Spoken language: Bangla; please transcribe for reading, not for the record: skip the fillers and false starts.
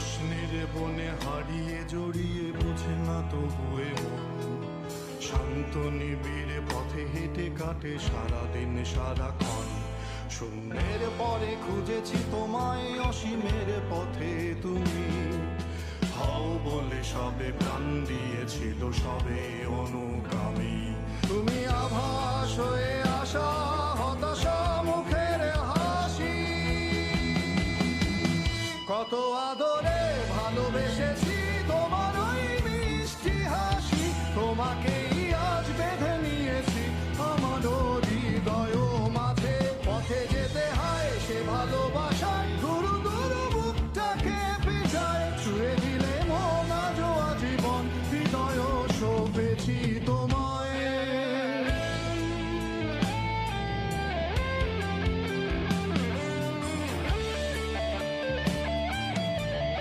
প্রশ্নের বনে হারিয়ে জড়িয়ে বুঝে না তবুয়ে মন শান্ত নিবিড় পথে হেঁটে কাটে সারাদিন সারাক্ষণ শূন্যের পরে খুঁজেছি তোমায় অসীমের পথে তুমি হও বলে সবে প্রাণ দিয়েছিল সবে অনুগামী তুমি আভাস হয়ে আসা হতাশা মুখের হাসি কত আদরে ভালোবেসেছি